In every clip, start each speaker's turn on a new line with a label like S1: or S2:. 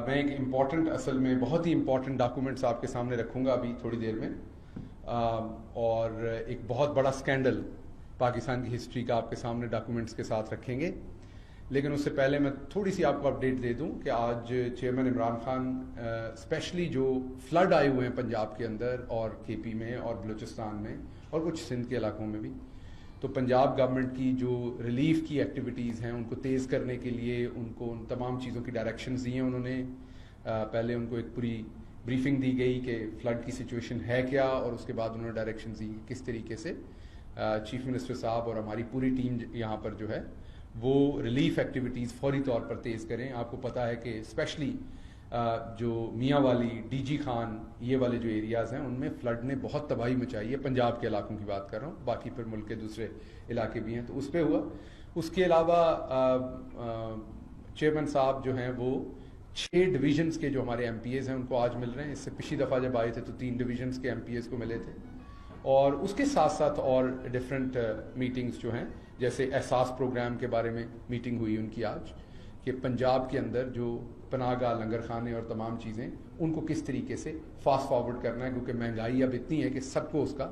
S1: میں ایک امپورٹنٹ اصل میں بہت ہی امپورٹنٹ ڈاکومنٹس آپ کے سامنے رکھوں گا ابھی تھوڑی دیر میں، اور ایک بہت بڑا سکینڈل پاکستان کی ہسٹری کا آپ کے سامنے ڈاکومنٹس کے ساتھ رکھیں گے. لیکن اس سے پہلے میں تھوڑی سی آپ کو اپڈیٹ دے دوں کہ آج چیئرمین عمران خان اسپیشلی جو فلڈ آئے ہوئے ہیں پنجاب کے اندر اور کے پی میں اور بلوچستان میں اور کچھ سندھ کے علاقوں میں بھی، تو پنجاب گورنمنٹ کی جو ریلیف کی ایکٹیویٹیز ہیں ان کو تیز کرنے کے لیے ان کو ان تمام چیزوں کی ڈائریکشنز دی ہیں. انہوں نے پہلے ان کو ایک پوری بریفنگ دی گئی کہ فلڈ کی سچویشن ہے کیا، اور اس کے بعد انہوں نے ڈائریکشنز دی کس طریقے سے چیف منسٹر صاحب اور ہماری پوری ٹیم یہاں پر جو ہے وہ ریلیف ایکٹیویٹیز فوری طور پر تیز کریں. آپ کو پتہ ہے کہ اسپیشلی جو میاں والی ڈی جی خان یہ والے جو ایریاز ہیں ان میں فلڈ نے بہت تباہی مچائی ہے. پنجاب کے علاقوں کی بات کر رہا ہوں، باقی پھر ملک کے دوسرے علاقے بھی ہیں تو اس پہ ہوا. اس کے علاوہ چیئرمین صاحب جو ہیں وہ 6 ڈویژنز کے جو ہمارے ایم پی ایز ہیں ان کو آج مل رہے ہیں. اس سے پچھلی دفعہ جب آئے تھے تو 3 ڈویژنز کے ایم پی ایز کو ملے تھے، اور اس کے ساتھ ساتھ اور ڈفرینٹ میٹنگز جو ہیں، جیسے احساس پروگرام کے بارے میں میٹنگ ہوئی ان کی آج، کہ پنجاب کے اندر جو پناہ گاہ لنگر خانے اور تمام چیزیں ان کو کس طریقے سے فاسٹ فارورڈ کرنا ہے، کیونکہ مہنگائی اب اتنی ہے کہ سب کو اس کا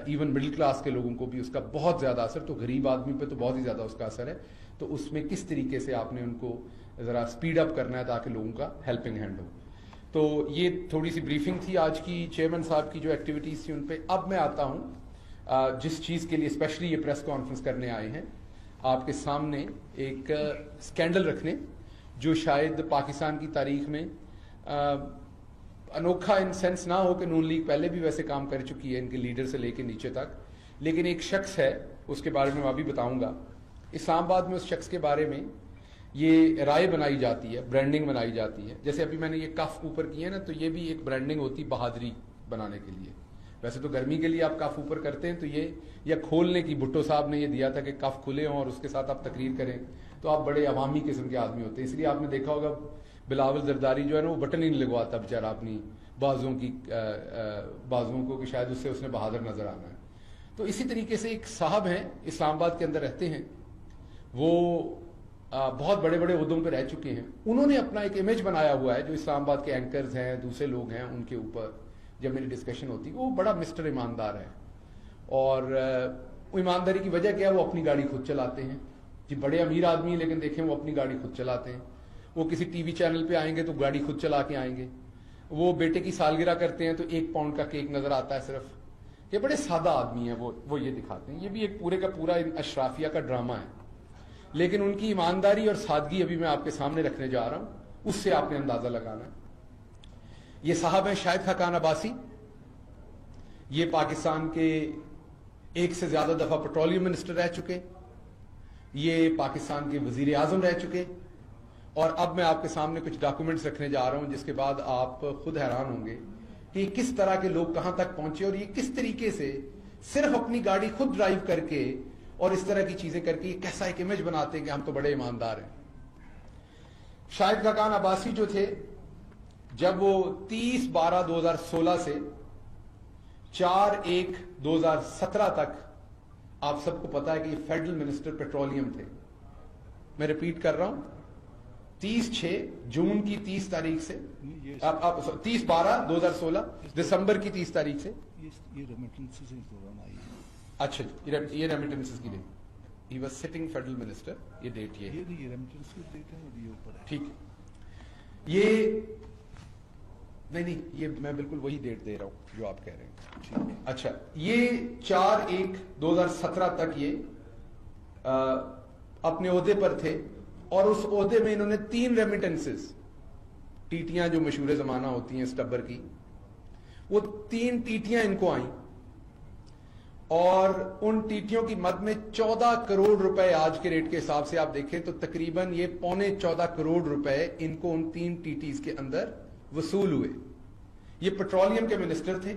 S1: ایون مڈل کلاس کے لوگوں کو بھی اس کا بہت زیادہ اثر، تو غریب آدمی پہ تو بہت ہی زیادہ اس کا اثر ہے. تو اس میں کس طریقے سے آپ نے ان کو ذرا اسپیڈ اپ کرنا ہے تاکہ لوگوں کا ہیلپنگ ہینڈ ہو. تو یہ تھوڑی سی بریفنگ تھی آج کی چیئرمین صاحب کی جو ایکٹیویٹیز تھی ان پہ. اب میں آتا ہوں جس چیز کے لیے اسپیشلی یہ پریس کانفرنس کرنے آئے ہیں، آپ کے سامنے ایک اسکینڈل رکھنے جو شاید پاکستان کی تاریخ میں انوکھا ان سینس نہ ہو کہ نون لیگ پہلے بھی ویسے کام کر چکی ہے ان کے لیڈر سے لے کے نیچے تک، لیکن ایک شخص ہے اس کے بارے میں میں ابھی بتاؤں گا. اسلام آباد میں اس شخص کے بارے میں یہ رائے بنائی جاتی ہے، برانڈنگ بنائی جاتی ہے. جیسے ابھی میں نے یہ کف اوپر کی ہے نا، تو یہ بھی ایک برانڈنگ ہوتی بہادری بنانے کے لیے. ویسے تو گرمی کے لیے آپ کف اوپر کرتے ہیں، تو یہ یا کھولنے کی بھٹو صاحب نے یہ دیا تھا کہ کف کھلے ہوں اور اس کے ساتھ آپ تقریر کریں، تو آپ بڑے عوامی قسم کے آدمی ہوتے ہیں. اس لیے آپ نے دیکھا ہوگا بلاول زرداری جو ہے نا وہ بٹن ہی نہیں لگواتا بیچارہ اپنی بازوؤں کو، کہ شاید اس نے بہادر نظر آنا ہے. تو اسی طریقے سے ایک صاحب ہیں اسلام آباد کے اندر رہتے ہیں، وہ بہت بڑے بڑے عہدوں پہ رہ چکے ہیں. انہوں نے اپنا ایک امیج بنایا ہوا ہے جو اسلام آباد کے اینکرز ہیں، دوسرے لوگ ہیں، ان کے اوپر جب میری ڈسکشن ہوتی وہ بڑا مسٹر ایماندار ہے. اور ایمانداری کی وجہ کیا ہے؟ وہ اپنی گاڑی خود چلاتے ہیں. جی بڑے امیر آدمی ہیں لیکن دیکھیں وہ اپنی گاڑی خود چلاتے ہیں. وہ کسی ٹی وی چینل پہ آئیں گے تو گاڑی خود چلا کے آئیں گے. وہ بیٹے کی سالگرہ کرتے ہیں تو 1 پاؤنڈ کا کیک نظر آتا ہے صرف. یہ بڑے سادہ آدمی ہیں، وہ یہ دکھاتے ہیں. یہ بھی ایک پورے کا پورا اشرافیہ کا ڈرامہ ہے، لیکن ان کی ایمانداری اور سادگی ابھی میں آپ کے سامنے رکھنے جا رہا ہوں، اس سے آپ نے اندازہ لگانا ہے. یہ صاحب ہیں شاہد خاقان عباسی. یہ پاکستان کے 1 سے زیادہ دفعہ پیٹرولیم منسٹر رہ چکے، یہ پاکستان کے وزیر اعظم رہ چکے. اور اب میں آپ کے سامنے کچھ ڈاکومنٹس رکھنے جا رہا ہوں جس کے بعد آپ خود حیران ہوں گے کہ کس طرح کے لوگ کہاں تک پہنچے، اور یہ کس طریقے سے صرف اپنی گاڑی خود ڈرائیو کر کے اور اس طرح کی چیزیں کر کے یہ کیسا ایک امیج بناتے ہیں کہ ہم تو بڑے ایماندار ہیں. شاہد خاقان عباسی جو تھے، جب وہ 30/12/2016 سے 4/1/2017 تک، آپ سب کو پتا ہے کہ یہ فیڈرل منسٹر پیٹرولیم تھے. میں ریپیٹ کر رہا ہوں، جون کی 30 تاریخ سے 30/12/2016 دسمبر کی 30 تاریخ سے. اچھا یہ ریمیٹنسز کی date, he was sitting federal minister. یہ ڈیٹ یہ ٹھیک ہے، یہ نہیں یہ میں بالکل وہی ڈیٹ دے رہا ہوں جو آپ کہہ رہے ہیں. اچھا یہ 4/1/2017 تک یہ اپنے عہدے پر تھے، اور اس عہدے میں انہوں نے 3 ریمیٹنسز، ٹیٹیاں جو مشہور زمانہ ہوتی ہیں اسٹبر کی، وہ 3 ٹیٹیاں ان کو آئیں، اور ان ٹیٹیوں کی مد میں 14 کروڑ روپے آج کے ریٹ کے حساب سے آپ دیکھیں تو تقریباً یہ 14.25 کروڑ روپے ان کو ان 3 ٹیٹیز کے اندر وصول ہوئے. یہ پیٹرولیم کے منسٹر تھے.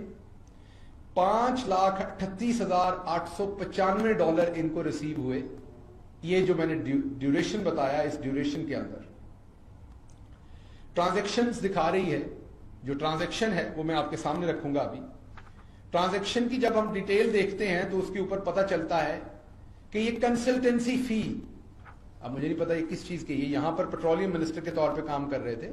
S1: $5,38,895 ان کو ریسیو ہوئے. یہ جو میں نے ڈیوریشن بتایا، اس ڈیوریشن کے اندر ٹرانزیکشنز دکھا رہی ہے. جو ٹرانزیکشن ہے وہ میں آپ کے سامنے رکھوں گا ابھی. ٹرانزیکشن کی جب ہم ڈیٹیل دیکھتے ہیں تو اس کے اوپر پتہ چلتا ہے کہ یہ کنسلٹنسی فی، اب مجھے نہیں پتا یہ کس چیز کی، یہ یہاں پر پیٹرولیم منسٹر کے طور پہ کام کر رہے تھے،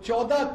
S1: 14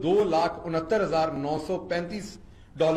S1: $2,69,935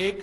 S1: 1।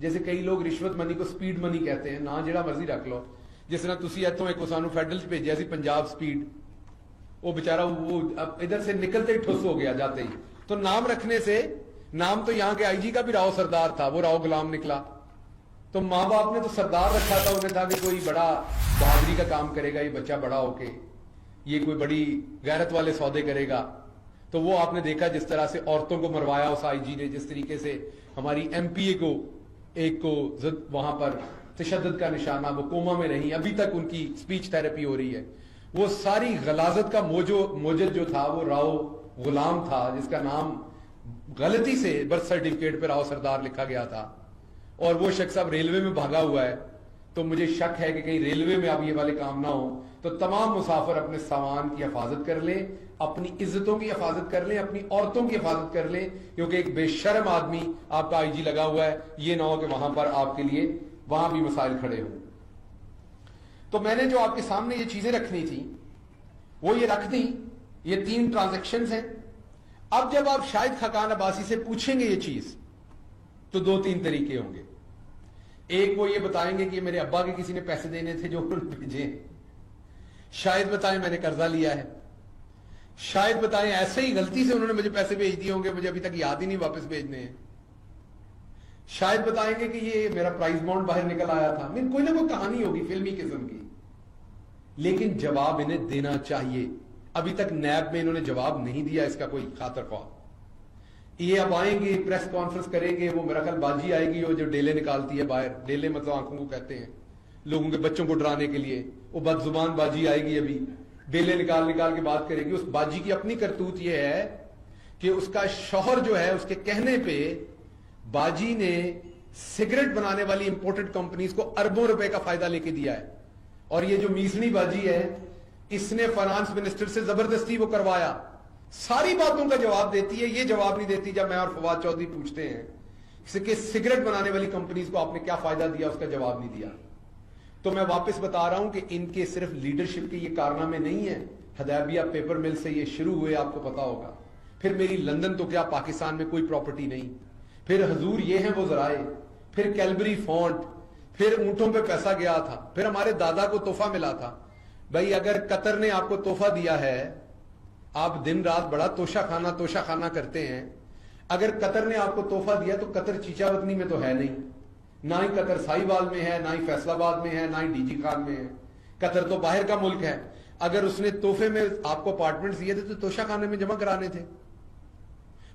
S1: جیسے کئی لوگ رشوت منی کو سپیڈ منی کہتے ہیں, نا جڑا مرضی رکھ لو. جس طرح تسی ایتھوں ایک سانو فیڈرل چ بھیجیا سی پنجاب سپیڈ, وہ بیچارہ وہ ادھر سے نکلتے ہی ٹھس ہو گیا جاتے ہی. تو نام رکھنے سے, نام تو یہاں کے آئی جی کا بھی راؤ سردار تھا, وہ راؤ غلام نکلا. تو ماں باپ نے تو سردار رکھا تھا, انہیں تھا کہ کوئی بڑا بہادری کا کام کرے گا یہ بچہ بڑا ہو کے, یہ کوئی بڑی غیرت والے سودے کرے گا. تو وہ آپ نے دیکھا جس طرح سے عورتوں کو مروایا اس آئی جی نے, جس طریقے سے ہماری ایم پی اے کو ایک کو وہاں پر تشدد کا نشانہ, وہ کوما میں رہی, ابھی تک ان کی سپیچ تھراپی ہو رہی ہے. وہ ساری غلاظت کا موجد جو تھا وہ راؤ غلام تھا, جس کا نام غلطی سے برتھ سرٹیفکیٹ پہ راؤ سردار لکھا گیا تھا, اور وہ شخص اب ریلوے میں بھاگا ہوا ہے. تو مجھے شک ہے کہ کہیں ریلوے میں اب یہ والے کام نہ ہوں. تو تمام مسافر اپنے سامان کی حفاظت کر لیں, اپنی عزتوں کی حفاظت کر لیں, اپنی عورتوں کی حفاظت کر لیں, کیونکہ ایک بے شرم آدمی آپ کا آئی جی لگا ہوا ہے. یہ نہ ہو کہ وہاں پر آپ کے لیے وہاں بھی مسائل کھڑے ہوں. تو میں نے جو آپ کے سامنے یہ چیزیں رکھنی تھی وہ یہ رکھ دیں. یہ 3 ٹرانزیکشنز ہیں. اب جب آپ شاہد خاقان عباسی سے پوچھیں گے یہ چیز, تو 2-3 طریقے ہوں گے. ایک وہ یہ بتائیں گے کہ میرے ابا کے کسی نے پیسے دینے تھے جو انہوں نے بھیجے. شاید بتائیں میں نے قرضہ لیا ہے. شاید بتائیں ایسے ہی غلطی سے انہوں نے مجھے پیسے بھیج دیے ہوں گے, مجھے ابھی تک یاد ہی نہیں واپس بھیجنے ہیں. شاید بتائیں گے کہ یہ میرا پرائز بانڈ باہر نکل آیا تھا. کوئی نہ کوئی کہانی ہوگی فلمی قسم کی, لیکن جواب انہیں دینا چاہیے. ابھی تک نیب میں انہوں نے جواب نہیں دیا اس کا کوئی خاطر خواہ. یہ اب آئیں گے, پریس کانفرنس کریں گے, وہ میرا خیال باجی آئے گی, وہ جو ڈیلے نکالتی ہے باہر, ڈیلے مطلب آنکھوں کو کہتے ہیں, لوگوں کے بچوں کو ڈرانے کے لیے. وہ بد زبان باجی آئے گی, ابھی ڈیلے نکال کے بات کرے گی. اس باجی کی اپنی کرتوت یہ ہے کہ اس کا شوہر جو ہے اس کے کہنے پہ باجی نے سگریٹ بنانے والی امپورٹڈ کمپنیز کو اربوں روپے کا فائدہ لے کے دیا ہے. اور یہ جو میسنی باجی ہے, اس نے فائنانس منسٹر سے زبردستی وہ کروایا. ساری باتوں کا جواب دیتی ہے, یہ جواب نہیں دیتی جب میں اور فواد چودھری پوچھتے ہیں کہ سگریٹ بنانے والی کمپنیز کو آپ نے کیا فائدہ دیا, اس کا جواب نہیں دیا. تو میں واپس بتا رہا ہوں کہ ان کے صرف لیڈرشپ کے یہ کارنامے نہیں ہیں. حدیبیہ پیپر مل سے یہ شروع ہوئے, آپ کو پتا ہوگا. پھر میری لندن تو کیا پاکستان میں کوئی پراپرٹی نہیں. پھر حضور یہ ہیں وہ ذرائع, پھر کیلبری فونٹ, پھر اونٹوں پہ پیسہ گیا تھا, پھر ہمارے دادا کو تحفہ ملا تھا. بھائی اگر قطر نے آپ کو تحفہ دیا ہے, آپ دن رات بڑا توشہ خانہ کرتے ہیں. اگر قطر نے آپ کو تحفہ دیا تو قطر چیچا وطنی میں تو ہے نہیں, نہ ہی قطر سائی وال میں ہے, نہ ہی فیصل آباد میں ہے, نہ ہی ڈی جی خان میں ہے. قطر تو باہر کا ملک ہے. اگر اس نے تحفے میں آپ کو اپارٹمنٹ دیے تھے تو توشہ خانے میں جمع کرانے تھے.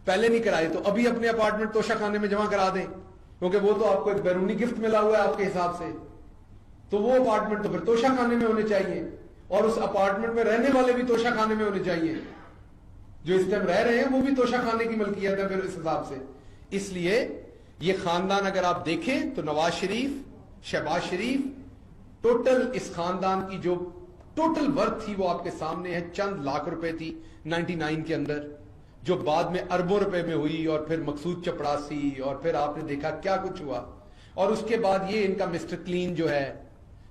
S1: پہلے نہیں کرائے تو ابھی اپنے اپارٹمنٹ توشہ خانے میں جمع کرا دیں, کیونکہ وہ تو آپ کو ایک بیرونی گفٹ ملا ہوا ہے آپ کے حساب سے. تو وہ اپارٹمنٹ تو پھر توشہ خانے میں ہونے چاہیے, اور اس اپارٹمنٹ میں رہنے والے بھی توشہ خانے میں ہونے چاہیے. جو اس ٹائم رہ رہے ہیں وہ بھی توشہ خانے کی ملکیت ہے پھر اس حساب سے. اس لیے یہ خاندان اگر آپ دیکھیں تو نواز شریف, شہباز شریف, ٹوٹل اس خاندان کی جو ٹوٹل ورتھ تھی وہ آپ کے سامنے ہے. چند لاکھ روپے تھی 99 کے اندر, جو بعد میں اربوں روپے میں ہوئی, اور پھر مقصود چپڑاسی, اور پھر آپ نے دیکھا کیا کچھ ہوا. اور اس کے بعد یہ ان کا مسٹر کلین جو ہے,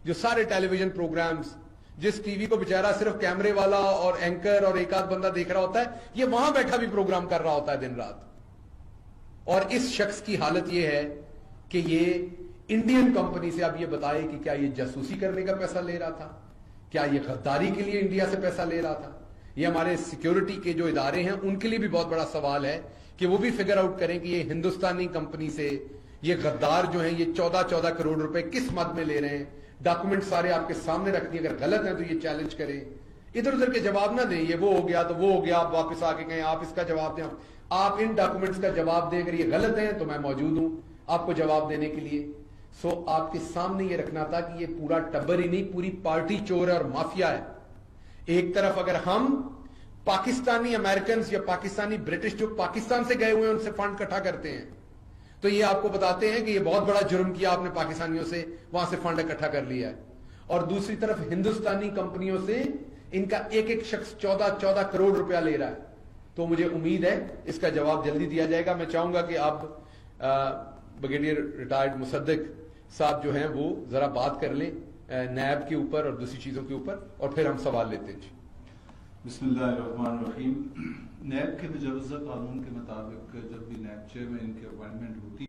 S1: جو سارے ٹیلی ویژن پروگرامز, جس ٹی وی کو بیچارہ صرف کیمرے والا اور اینکر اور ایک آدھ بندہ دیکھ رہا ہوتا ہے, یہ وہاں بیٹھا بھی پروگرام کر رہا ہوتا ہے دن رات. اور اس شخص کی حالت یہ ہے کہ یہ انڈین کمپنی سے اب یہ بتائے کہ کیا یہ جاسوسی کرنے کا پیسہ لے رہا تھا, کیا یہ غداری کے لیے انڈیا سے پیسہ لے رہا تھا. یہ ہمارے سیکیورٹی کے جو ادارے ہیں ان کے لیے بھی بہت بڑا سوال ہے کہ وہ بھی فگر آؤٹ کریں کہ یہ ہندوستانی کمپنی سے یہ غدار جو ہیں یہ 14 کروڑ روپے کس مد میں لے رہے ہیں. ڈاکومنٹ سارے آپ کے سامنے رکھ دیے, اگر غلط ہیں تو یہ چیلنج کریں, ادھر ادھر کے جواب نہ دیں. یہ وہ ہو گیا تو وہ ہو گیا, آپ واپس آ کے کہیں آپ اس کا جواب دیں. آپ ان ڈاکومنٹس کا جواب دیں, اگر یہ غلط ہیں تو میں موجود ہوں آپ کو جواب دینے کے لیے. سو آپ کے سامنے یہ رکھنا تھا کہ یہ پورا ٹبر ہی نہیں, پوری پارٹی چور ہے اور مافیا ہے. ایک طرف اگر ہم پاکستانی امریکنز یا پاکستانی برٹش جو پاکستان سے گئے ہوئے ہیں ان سے فنڈ اکٹھا کرتے ہیں, تو یہ آپ کو بتاتے ہیں کہ یہ بہت بڑا جرم کیا آپ نے پاکستانیوں سے, وہاں سے فنڈ اکٹھا کر لیا ہے. اور دوسری طرف ہندوستانی کمپنیوں سے ان کا ایک ایک شخص 14 کروڑ روپیہ لے رہا ہے. تو مجھے امید ہے اس کا جواب جلدی دیا جائے گا. میں چاہوں گا کہ آپ بریگیڈیئر ریٹائرڈ مصدق صاحب جو ہیں وہ ذرا بات کر لیں نیب کے اوپر اور دوسری چیزوں کے اوپر, اور پھر ہم سوال لیتے ہیں.
S2: بسم اللہ الرحمن الرحیم. نیب کے مجوزہ قانون کے مطابق جب بھی نیب چیئرمین کی اپوائنٹمنٹ ہوتی